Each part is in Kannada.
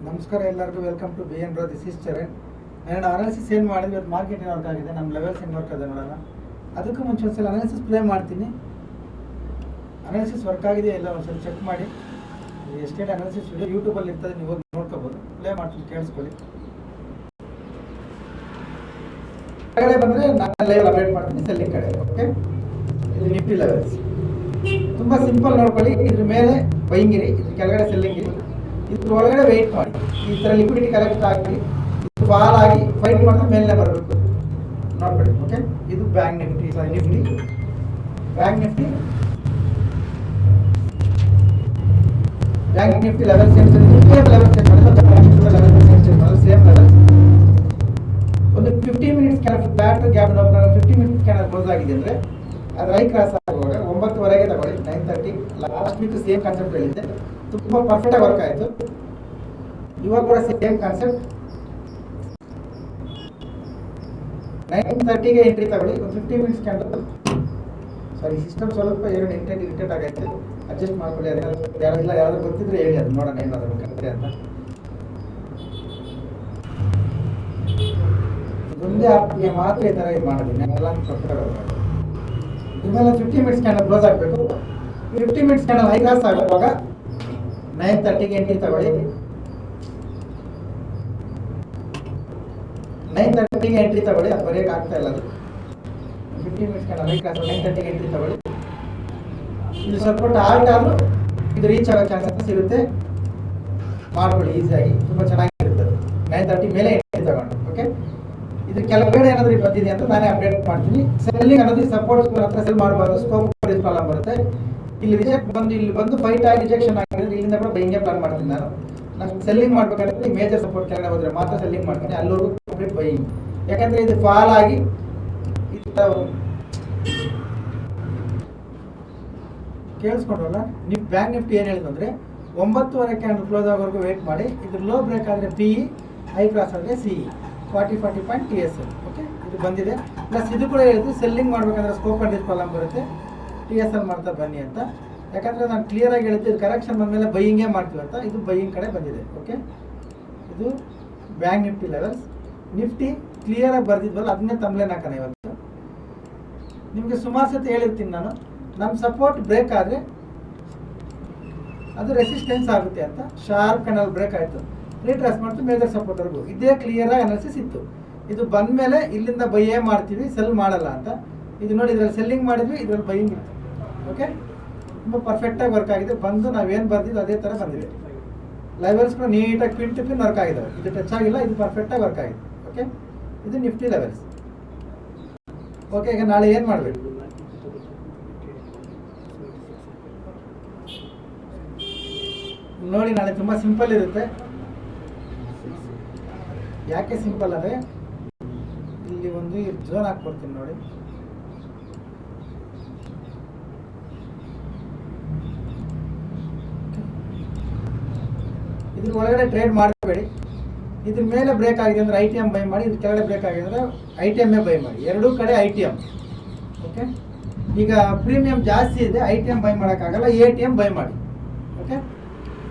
ನಮಸ್ಕಾರ ಎಲ್ಲರಿಗೂ welcome to BN Bro. This is Charan. ನಾನು ಅನಾಲಿಸಿಸ್ ಏನು ಮಾಡಿದ್ವಿ ಇವತ್ತು ಮಾರ್ಕೆಟ್ ಏನು ವರ್ಕ್ ಆಗಿದೆ, ನಮ್ಮ ಲೆವೆಲ್ಸ್ ಏನು ವರ್ಕ್ ಆಗಿದೆ ನೋಡೋಣ. ಅದಕ್ಕೂ ಮುಂಚೆ ಒಂದ್ಸಲ ಅನಾಲಿಸಿಸ್ ಪ್ಲೇ ಮಾಡ್ತೀನಿ. ಅನಾಲಿಸಿಸ್ ವರ್ಕ್ ಆಗಿದೆ ಇಲ್ಲ ಒಂದ್ಸಲ ಚೆಕ್ ಮಾಡಿ. ಎಸ್ಟೇಟ್ ಅನಾಲಿಸಿಸ್ ವಿಡಿಯೋ ಯೂಟ್ಯೂಬಲ್ಲಿ ಇರ್ತದೆ, ನೀವು ಹೋಗಿ ನೋಡ್ಕೋಬೋದು. ಪ್ಲೇ ಮಾಡ್ತೀನಿ, ಕೇಳಿಸ್ಕೊಳ್ಳಿ. ಕಡೆ ಬಂದರೆ ನಾನು ಲೈವ್ ಅಪ್ಡೇಟ್ ಮಾಡ್ತೀನಿ ಸೆಲ್ಲಿಂಗ್ ಕಡೆ. ಓಕೆ, ಇದು ನಿಫ್ಟಿ ಲೆವೆಲ್ಸ್ ತುಂಬ ಸಿಂಪಲ್ ನೋಡ್ಕೊಳ್ಳಿ. ಇದ್ರ ಮೇಲೆ ಬೈಯಿಂಗ್ ಇರಿ, ಇದ್ರ ಕೆಳಗಡೆ ಸೆಲ್ಲಿಂಗ್ ಇರಿ, ಇದ್ರ ಒಳಗಡೆ ವೆಯ್ಟ್ ಮಾಡಿ. ಈ ಥರ ಲಿಕ್ವಿಡಿಟಿ ಕಲೆಕ್ಟ್ ಆಗಿ ಫಾಲ್ ಆಗಿ ಫೈಟ್ ಮಾಡಿದ್ರೆ ಮೇಲೆ ಬರಬೇಕು ನೋಡ್ಕೊಳ್ಳಿ. ಓಕೆ, ಇದು bank Nifty level change level change ಮಾಡಿದ್ರೆ ಸೇಮ್ ಲೆವೆಲ್. ಒಂದು 15 minutes bat gap 15 minutes canal close ಆಗಿದೆ ಅಂದರೆ ಅದು ರೈ ಕ್ರಾಸ್ ಆಗುವಾಗ 9:30 ತಗೊಳ್ಳಿ. 9:30 ಲಾಸ್ಟ್ ವೀಕ್ ಸೇಮ್ ಕಾನ್ಸೆಪ್ಟ್ ಹೇಳಿದ್ದೆ, ತುಂಬ ಪರ್ಫೆಕ್ಟಾಗಿ ವರ್ಕ್ ಆಯಿತು. ಇವಾಗ ಕೂಡ ಸೇಮ್ ಕಾನ್ಸೆಪ್ಟ್. 9:30ಗೆ ಎಂಟ್ರಿ ತಗೊಳ್ಳಿ. ಒಂದು 15 ಮಿನಿಟ್ಸ್ ಕ್ಯಾಂಡಲ್. ಸಾರಿ, ಸಿಸ್ಟಮ್ ಸ್ವಲ್ಪ ಎರಡು ಇರಿಟೇಟ್ ಆಗೈತೆ, ಅಡ್ಜಸ್ಟ್ ಮಾಡ್ಕೊಳ್ಳಿ. ಅದೇನಾದ್ರು ಯಾರಾದ್ರೂ ಗೊತ್ತಿದ್ರೆ ಹೇಳಿ, ಅದು ನೋಡೋಣ ಏನಾದ್ರು ಕರೆಕ್ಟೇ ಅಂತ. ಒಂದೇ ಆಪ್ಗೆ ಮಾತ್ರ ಈ ಥರ ಇದು ಮಾಡೋದಿಲ್ಲ, ಎಲ್ಲ ಪರ್ಫೆಕ್ಟಾಗಿ ವರ್ಕ್ ಆಗುತ್ತೆ. ಇವೆಲ್ಲ 15 ಮಿನಿಟ್ಸ್ ಕ್ಯಾಂಡಲ್ ಕ್ಲೋಸ್ ಆಗಬೇಕು. 15 ಮಿನಿಟ್ಸ್ ಕ್ಯಾಂಡಲ್ ಹೈ ಕ್ರಾಸ್ ಆಗುವಾಗ 9:30ಗೆ ಎಂಟ್ರಿ ತಗೊಳ್ಳಿ. 9:30ಗೆ ಎಂಟ್ರಿ ತಗೊಳ್ಳಿ. ಅದು ಬರೆಯೋಕೆ ಆಗ್ತಾ ಇಲ್ಲ, ಅದು 15 ಮಿನಿಟ್ಸ್ ಕ್ಯಾಂಡಲ್ ಹೈ ಕ್ರಾಸ್ 9:30ಗೆ ಎಂಟ್ರಿ ತಗೊಳ್ಳಿ. ಇಲ್ಲಿ ಸ್ವಲ್ಪ ಆಲ್ಟ್ ಆದರೂ ಇದು ರೀಚ್ ಆಗೋ ಚಾನ್ಸಸ್ ಇರುತ್ತೆ, ಮಾಡ್ಕೊಳ್ಳಿ ಈಸಿಯಾಗಿ, ತುಂಬ ಚೆನ್ನಾಗಿರುತ್ತೆ. 9:30 ಮೇಲೆ ಎಂಟ್ರಿ ತಗೊಂಡು. ಓಕೆ, ಇದು ಕೆಳಗಡೆ ಏನಾದರೂ ಬಂದಿದೆ ಅಂತ ನಾನೇ ಅಪ್ಡೇಟ್ ಮಾಡ್ತೀನಿ. ಸೆಲ್ಲಿಂಗ್ ಅನ್ನೋದು ಸಪೋರ್ಟ್ ಹತ್ರ ಸೆಲ್ ಮಾಡಬಾರ್ದು, ಸ್ಕೋಪ್ ಪ್ರಾಬ್ಲಮ್ ಬರುತ್ತೆ. ಇಲ್ಲಿ ರಿಜೆಕ್ಟ್ ಬಂದು ಇಲ್ಲಿ ಬಂದು ಫೈಟ್ ಆಗಿ ರಿಜೆಕ್ಷನ್ ಆಗಿದ್ರೆ ಇಲ್ಲಿಂದ ಕೂಡ ಬೈಯಿಂಗೇ ಪ್ಲಾನ್ ಮಾಡ್ತೀನಿ ನಾನು ಸೆಲ್ಲಿಂಗ್ ಮಾಡ್ಬೇಕಾದ್ರೆ ಈ ಮೇಜರ್ ಸಪೋರ್ಟ್ ಕೆಳಗಡೆ ಹೋದ್ರೆ ಮಾತ್ರ ಸೆಲ್ಲಿಂಗ್ ಮಾಡ್ತೀನಿ, ಅಲ್ಲಿವರೆಗೂ ಕಂಪ್ಲೀಟ್ ಬೈಯಿಂಗ್. ಯಾಕಂದರೆ ಇದು ಫಾಲ್ ಆಗಿ ಕೇಳಿಸ್ಕೊಂಡ್ರಲ್ಲ. ನೀವು ಬ್ಯಾಂಕ್ ನಿಫ್ಟಿ ಏನು ಹೇಳಿದ್ರು ಅಂದರೆ 9:30 ಕ್ಯಾಂಡಲ್ ಕ್ಲೋಸ್ ಆಗೋವರೆಗೂ ವೇಟ್ ಮಾಡಿ. ಇದ್ರ ಲೋ ಬ್ರೇಕ್ ಆದರೆ PE, ಹೈ ಕ್ರಾಸ್ ಆದರೆ CE 40 ಪಾಯಿಂಟ್ TSL. ಓಕೆ, ಇದು ಬಂದಿದೆ. ಪ್ಲಸ್ ಇದು ಕೂಡ ಹೇಳಿದ್ರು ಸೆಲ್ಲಿಂಗ್ ಮಾಡಬೇಕಂದ್ರೆ ಸ್ಕೋಪ್ ಅಂಡ್ ಪ್ರಾಬ್ಲಮ್ ಬರುತ್ತೆ, TSL ಮಾಡ್ತಾ ಬನ್ನಿ ಅಂತ. ಯಾಕಂದರೆ ನಾನು ಕ್ಲಿಯರಾಗಿ ಹೇಳಿದ್ದು ಇದು ಕರೆಕ್ಷನ್ ಬಂದಮೇಲೆ ಬೈಯಿಂಗೇ ಮಾಡ್ತೀವಿ ಅಂತ. ಇದು ಬೈಯಿಂಗ್ ಕಡೆ ಬಂದಿದೆ. ಓಕೆ, ಇದು ಬ್ಯಾಂಕ್ ನಿಫ್ಟಿ ಲೆವೆಲ್ಸ್. ನಿಫ್ಟಿ ಕ್ಲಿಯರಾಗಿ ಬರ್ದಿದ್ವಲ್ಲ, ಅದನ್ನೇ ತಮ್ಲೇನ್ ಹಾಕೋಣ ಇವತ್ತು. ನಿಮಗೆ ಸುಮಾರು ಸತಿ ಹೇಳಿರ್ತೀನಿ ನಾನು, ನಮ್ಮ ಸಪೋರ್ಟ್ ಬ್ರೇಕ್ ಆದರೆ ಅದು ರೆಸಿಸ್ಟೆನ್ಸ್ ಆಗುತ್ತೆ ಅಂತ. ಶಾರ್ಪ್ ಕ್ಯಾಂಡಲ್ ಬ್ರೇಕ್ ಆಯಿತು, ರೀಟ್ರೇಸ್ ಮಾಡ್ತು ಮೇಜರ್ ಸಪೋರ್ಟ್ವರೆಗೂ. ಇದೇ ಕ್ಲಿಯರಾಗಿ ಅನಾಲಿಸಿಸ್ ಇತ್ತು. ಇದು ಬಂದ ಮೇಲೆ ಇಲ್ಲಿಂದ ಬೈಯೇ ಮಾಡ್ತೀವಿ, ಸೆಲ್ ಮಾಡಲ್ಲ ಅಂತ. ಇದು ನೋಡಿ, ಇದರಲ್ಲಿ ಸೆಲ್ಲಿಂಗ್ ಮಾಡಿದ್ವಿ, ಇದರಲ್ಲಿ ಬೈಯಿಂಗ್ ಇತ್ತು. ಓಕೆ, ತುಂಬ ಪರ್ಫೆಕ್ಟಾಗಿ ವರ್ಕ್ ಆಗಿದೆ. ಬಂದು ನಾವೇನು ಬರ್ದಿದ್ದು ಅದೇ ಥರ ಬಂದಿದೆ. ಲೆವೆಲ್ಸ್ ಕೂಡ ನೀಟಾಗಿ ಪಿನ್ ಟು ಪಿನ್ ವರ್ಕ್ ಆಗಿದ್ದಾವೆ. ಇದು ಟಚ್ ಆಗಿಲ್ಲ, ಇದು ಪರ್ಫೆಕ್ಟಾಗಿ ವರ್ಕ್ ಆಗಿದೆ. ಓಕೆ, ಇದು ನಿಫ್ಟಿ ಲೆವೆಲ್ಸ್. ಓಕೆ, ಈಗ ನಾಳೆ ಏನು ಮಾಡಬೇಕು ನೋಡಿ. ನಾಳೆ ತುಂಬ ಸಿಂಪಲ್ ಇರುತ್ತೆ. ಯಾಕೆ ಸಿಂಪಲ್ ಅಂದರೆ ಇಲ್ಲಿ ಒಂದು ಝೋನ್ ಹಾಕ್ಕೊಡ್ತೀನಿ ನೋಡಿ. ಇದ್ರ ಒಳಗಡೆ ಟ್ರೇಡ್ ಮಾಡಬೇಡಿ. ಇದ್ರ ಮೇಲೆ ಬ್ರೇಕ್ ಆಗಿದೆ ಅಂದರೆ ITM ಬೈ ಮಾಡಿ, ಇದ್ರ ಕೆಳಗಡೆ ಬ್ರೇಕ್ ಆಗಿದೆ ಅಂದರೆ ITM ಬೈ ಮಾಡಿ. ಎರಡೂ ಕಡೆ ITM. ಓಕೆ, ಈಗ ಪ್ರೀಮಿಯಂ ಜಾಸ್ತಿ ಇದೆ, ITM ಬೈ ಮಾಡೋಕ್ಕಾಗಲ್ಲ, ATM ಬೈ ಮಾಡಿ. ಓಕೆ,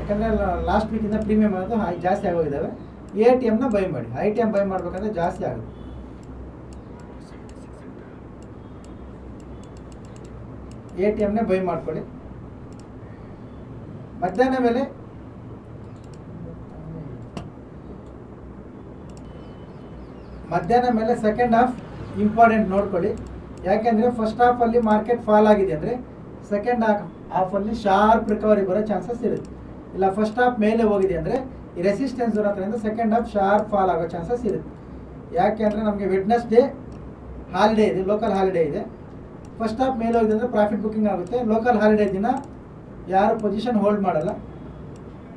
ಯಾಕಂದರೆ ಲಾಸ್ಟ್ ವೀಕಿಂದ ಪ್ರೀಮಿಯಂ ಅನ್ನೋದು ಜಾಸ್ತಿ ಆಗೋಗಿದ್ದಾವೆ. ATMನ ಬೈ ಮಾಡಿ. ITM ಬೈ ಮಾಡಬೇಕಂದ್ರೆ ಜಾಸ್ತಿ ಆಗುತ್ತೆ. ATMನೇ ಬೈ ಮಾಡ್ಕೊಳ್ಳಿ. ಮಧ್ಯಾಹ್ನ ಮೇಲೆ ಸೆಕೆಂಡ್ ಹಾಫ್ ಇಂಪಾರ್ಟೆಂಟ್ ನೋಡ್ಕೊಳ್ಳಿ. ಯಾಕೆಂದರೆ ಫಸ್ಟ್ ಹಾಫಲ್ಲಿ ಮಾರ್ಕೆಟ್ ಫಾಲ್ ಆಗಿದೆ ಅಂದರೆ ಸೆಕೆಂಡ್ ಹಾಫಲ್ಲಿ ಶಾರ್ಪ್ ರಿಕವರಿ ಬರೋ ಚಾನ್ಸಸ್ ಇರುತ್ತೆ. ಇಲ್ಲ ಫಸ್ಟ್ ಹಾಫ್ ಮೇಲೆ ಹೋಗಿದೆ ಅಂದರೆ ಈ ರೆಸಿಸ್ಟೆನ್ಸ್ ಇರೋದ್ರಿಂದ ಸೆಕೆಂಡ್ ಹಾಫ್ ಶಾರ್ಪ್ ಫಾಲ್ ಆಗೋ ಚಾನ್ಸಸ್ ಇರುತ್ತೆ. ಯಾಕೆ ಅಂದರೆ ನಮಗೆ ವೆಡ್ನೆಸ್ಡೇ ಹಾಲಿಡೇ ಇದೆ, ಲೋಕಲ್ ಹಾಲಿಡೇ ಇದೆ. ಫಸ್ಟ್ ಹಾಫ್ ಮೇಲೆ ಹೋಗಿದೆ ಅಂದರೆ ಪ್ರಾಫಿಟ್ ಬುಕ್ಕಿಂಗ್ ಆಗುತ್ತೆ. ಲೋಕಲ್ ಹಾಲಿಡೇ ದಿನ ಯಾರು ಪೊಸಿಷನ್ ಹೋಲ್ಡ್ ಮಾಡಲ್ಲ,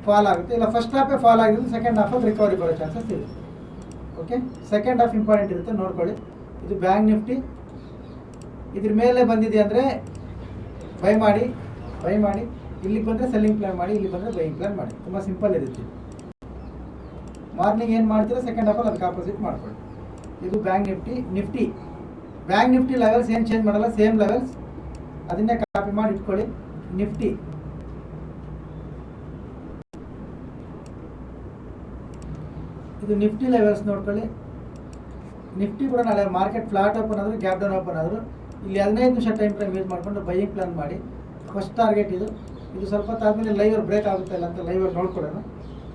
ಫಾಲ್ ಆಗುತ್ತೆ. ಇಲ್ಲ ಫಸ್ಟ್ ಹಾಫೇ ಫಾಲ್ ಆಗಿದ್ರೆ ಸೆಕೆಂಡ್ ಹಾಫಲ್ಲಿ ರಿಕವರಿ ಬರೋ ಚಾನ್ಸಸ್ ಇರುತ್ತೆ. ಓಕೆ, ಸೆಕೆಂಡ್ ಹಾಫ್ ಇಂಪಾರ್ಟೆಂಟ್ ಇರುತ್ತೆ, ನೋಡ್ಕೊಳ್ಳಿ. ಇದು ಬ್ಯಾಂಕ್ ನಿಫ್ಟಿ. ಇದ್ರ ಮೇಲೆ ಬಂದಿದೆ ಅಂದರೆ ಬೈ ಮಾಡಿ. ಇಲ್ಲಿಗೆ ಬಂದರೆ ಸೆಲ್ಲಿಂಗ್ ಪ್ಲಾನ್ ಮಾಡಿ, ಇಲ್ಲಿ ಬಂದರೆ ಬೈಯಿಂಗ್ ಪ್ಲಾನ್ ಮಾಡಿ. ತುಂಬ ಸಿಂಪಲ್ ಇರುತ್ತೆ. ಮಾರ್ನಿಂಗ್ ಏನು ಮಾಡ್ತೀರೋ ಸೆಕೆಂಡ್ ಹಾಫಲ್ಲಿ ಅದಕ್ಕೆ ಆಪೋಸಿಟ್ ಮಾಡ್ಕೊಳ್ಳಿ. ಇದು ಬ್ಯಾಂಕ್ ನಿಫ್ಟಿ ಲೆವೆಲ್ಸ್ ಏನು ಚೇಂಜ್ ಮಾಡಲ್ಲ, ಸೇಮ್ ಲೆವೆಲ್ಸ್, ಅದನ್ನೇ ಕಾಪಿ ಮಾಡಿ ಇಟ್ಕೊಳ್ಳಿ. ನಿಫ್ಟಿ ಇದು ನಿಫ್ಟಿ ಲೆವೆಲ್ಸ್ ನೋಡ್ಕೊಳ್ಳಿ. ನಿಫ್ಟಿ ಕೂಡ ನಾಳೆ ಮಾರ್ಕೆಟ್ ಫ್ಲಾಟ್ ಓಪನ್ ಆದರೂ ಗ್ಯಾಪ್ ಡೌನ್ ಓಪನ್ ಆದರೂ ಇಲ್ಲಿ 15 ನಿಮಿಷ ಟೈಮ್ ಫ್ರೇಮ್ ಯೂಸ್ ಮಾಡಿಕೊಂಡು ಬೈಯಿಂಗ್ ಪ್ಲಾನ್ ಮಾಡಿ. ಫಸ್ಟ್ ಟಾರ್ಗೆಟ್ ಇದು ಸ್ವಲ್ಪ ಹೊತ್ತಾದಮೇಲೆ ಲೈವರ್ ಬ್ರೇಕ್ ಆಗುತ್ತೆ ಇಲ್ಲ ಅಂತ ಲೈವರ್ ನೋಡ್ಕೊಳ್ಳೋಣ.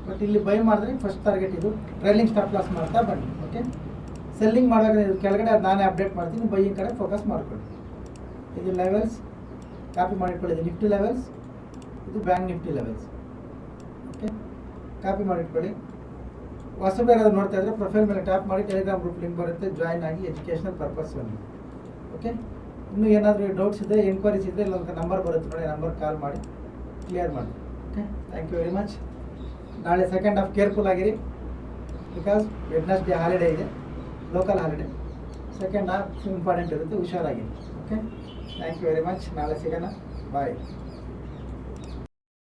ಬಟ್ ಇಲ್ಲಿ ಬೈ ಮಾಡಿದ್ರೆ ಫಸ್ಟ್ ಟಾರ್ಗೆಟ್ ಇದು. ಟ್ರೈಲಿಂಗ್ ಸ್ಟಾಪ್ ಲಾಸ್ ಮಾಡ್ತಾ ಬನ್ನಿ. ಓಕೆ, ಸೆಲ್ಲಿಂಗ್ ಮಾಡುವಾಗ ಇದು ಕೆಳಗಡೆ ಅದು ನಾನೇ ಅಪ್ಡೇಟ್ ಮಾಡ್ತೀನಿ. ಬೈಯಿಂಗ್ ಕಡೆ ಫೋಕಸ್ ಮಾಡ್ಕೊಳ್ಳಿ. ಇದು ಲೆವೆಲ್ಸ್ ಕಾಪಿ ಮಾಡಿಟ್ಕೊಳ್ಳಿ. ಇದು ನಿಫ್ಟಿ ಲೆವೆಲ್ಸ್, ಇದು bank Nifty levels. Okay, copy ಮಾಡಿಟ್ಕೊಳ್ಳಿ. ಹೊಸಬ್ರು ಯಾರಾದ್ರು ನೋಡ್ತಾ ಇದ್ರೆ ಪ್ರೊಫೈಲ್ ಮೇಲೆ ಟ್ಯಾಪ್ ಮಾಡಿ ಟೆಲಿಗ್ರಾಮ್ ಗ್ರೂಪ್ ಲಿಂಕ್ ಬರುತ್ತೆ, ಜಾಯ್ನ್ ಆಗಿ ಎಜುಕೇಷನಲ್ ಪರ್ಪಸ್ ಬನ್ನಿ. ಓಕೆ, ಇನ್ನೂ ಏನಾದರೂ ಡೌಟ್ಸ್ ಇದೆ, ಎನ್ಕ್ವೈರೀಸ್ ಇದ್ದರೆ ಇಲ್ಲೊಂದು ನಂಬರ್ ಬರುತ್ತೆ ನೋಡಿ, ನಂಬರ್ ಕಾಲ್ ಮಾಡಿ ಕ್ಲಿಯರ್ ಮಾಡಿ. Okay, thank you very much. ನಾಳೆ ಸೆಕೆಂಡ್ ಹಾಫ್ ಕೇರ್ಫುಲ್ ಆಗಿರಿ, ಬಿಕಾಸ್ ವೆಡ್ನೆಸ್ಡೇ ಹಾಲಿಡೇ ಇದೆ, local holiday. Second half important ಇರುತ್ತೆ, ಹುಷಾರಾಗಿರಿ. Okay, thank you very much. ನಾಳೆ ಸಿಗೋಣ, ಬಾಯ್.